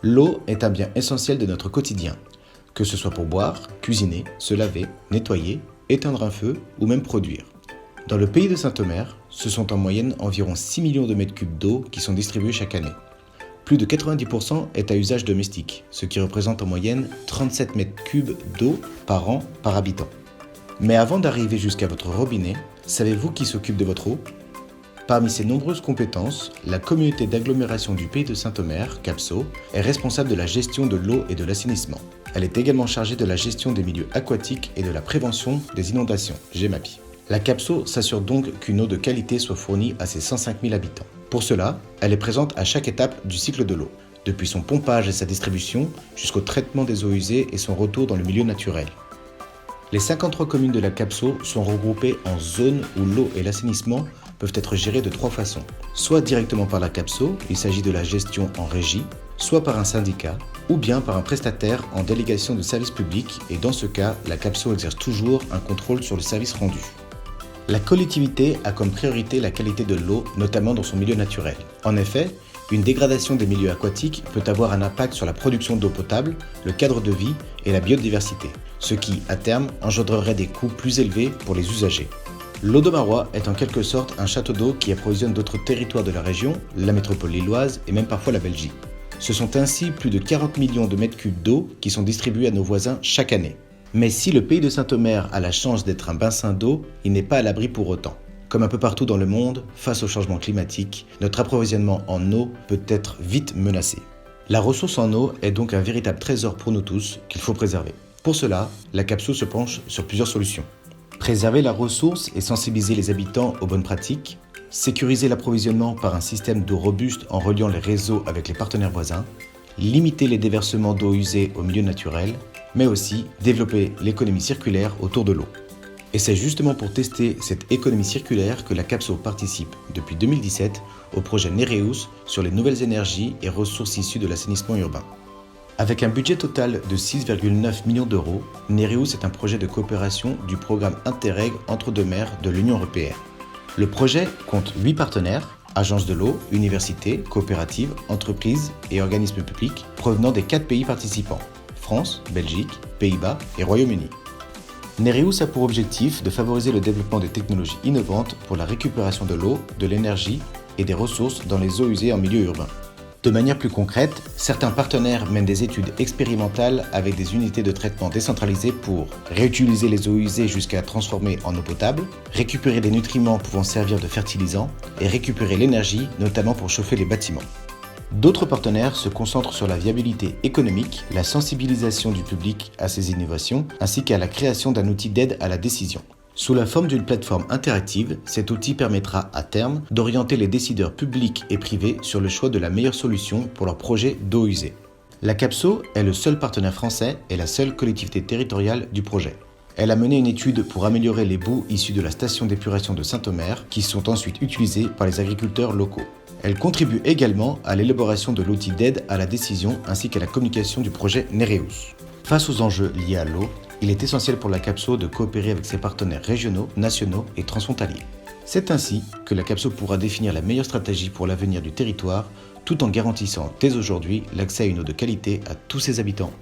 L'eau est un bien essentiel de notre quotidien, que ce soit pour boire, cuisiner, se laver, nettoyer, éteindre un feu ou même produire. Dans le pays de Saint-Omer, ce sont en moyenne environ 6 millions de mètres cubes d'eau qui sont distribués chaque année. Plus de 90% est à usage domestique, ce qui représente en moyenne 37 mètres cubes d'eau par an par habitant. Mais avant d'arriver jusqu'à votre robinet, savez-vous qui s'occupe de votre eau ? Parmi ses nombreuses compétences, la communauté d'agglomération du pays de Saint-Omer, CAPSO, est responsable de la gestion de l'eau et de l'assainissement. Elle est également chargée de la gestion des milieux aquatiques et de la prévention des inondations, GEMAPI. La CAPSO s'assure donc qu'une eau de qualité soit fournie à ses 105 000 habitants. Pour cela, elle est présente à chaque étape du cycle de l'eau, depuis son pompage et sa distribution jusqu'au traitement des eaux usées et son retour dans le milieu naturel. Les 53 communes de la CAPSO sont regroupées en zones où l'eau et l'assainissement peuvent être gérés de 3 façons. Soit directement par la CAPSO, il s'agit de la gestion en régie, soit par un syndicat, ou bien par un prestataire en délégation de service public, et dans ce cas, la CAPSO exerce toujours un contrôle sur le service rendu. La collectivité a comme priorité la qualité de l'eau, notamment dans son milieu naturel. En effet, une dégradation des milieux aquatiques peut avoir un impact sur la production d'eau potable, le cadre de vie et la biodiversité, ce qui, à terme, engendrerait des coûts plus élevés pour les usagers. L'Audomarois est en quelque sorte un château d'eau qui approvisionne d'autres territoires de la région, la métropole lilloise et même parfois la Belgique. Ce sont ainsi plus de 40 millions de mètres cubes d'eau qui sont distribués à nos voisins chaque année. Mais si le pays de Saint-Omer a la chance d'être un bassin d'eau, il n'est pas à l'abri pour autant. Comme un peu partout dans le monde, face au changement climatique, notre approvisionnement en eau peut être vite menacé. La ressource en eau est donc un véritable trésor pour nous tous qu'il faut préserver. Pour cela, la CAPSO se penche sur plusieurs solutions. Préserver la ressource et sensibiliser les habitants aux bonnes pratiques, sécuriser l'approvisionnement par un système d'eau robuste en reliant les réseaux avec les partenaires voisins, limiter les déversements d'eau usée au milieu naturel, mais aussi développer l'économie circulaire autour de l'eau. Et c'est justement pour tester cette économie circulaire que la CAPSO participe depuis 2017 au projet Nereus sur les nouvelles énergies et ressources issues de l'assainissement urbain. Avec un budget total de 6,9 millions d'euros, Nereus est un projet de coopération du programme Interreg Entre-deux-Mers de l'Union européenne. Le projet compte 8 partenaires, agences de l'eau, universités, coopératives, entreprises et organismes publics provenant des 4 pays participants, France, Belgique, Pays-Bas et Royaume-Uni. Nereus a pour objectif de favoriser le développement des technologies innovantes pour la récupération de l'eau, de l'énergie et des ressources dans les eaux usées en milieu urbain. De manière plus concrète, certains partenaires mènent des études expérimentales avec des unités de traitement décentralisées pour réutiliser les eaux usées jusqu'à la transformer en eau potable, récupérer des nutriments pouvant servir de fertilisants et récupérer l'énergie, notamment pour chauffer les bâtiments. D'autres partenaires se concentrent sur la viabilité économique, la sensibilisation du public à ces innovations, ainsi qu'à la création d'un outil d'aide à la décision. Sous la forme d'une plateforme interactive, cet outil permettra à terme d'orienter les décideurs publics et privés sur le choix de la meilleure solution pour leur projet d'eau usée. La CAPSO est le seul partenaire français et la seule collectivité territoriale du projet. Elle a mené une étude pour améliorer les boues issues de la station d'épuration de Saint-Omer, qui sont ensuite utilisées par les agriculteurs locaux. Elle contribue également à l'élaboration de l'outil d'aide à la décision ainsi qu'à la communication du projet Nereus. Face aux enjeux liés à l'eau, il est essentiel pour la CAPSO de coopérer avec ses partenaires régionaux, nationaux et transfrontaliers. C'est ainsi que la CAPSO pourra définir la meilleure stratégie pour l'avenir du territoire, tout en garantissant dès aujourd'hui l'accès à une eau de qualité à tous ses habitants.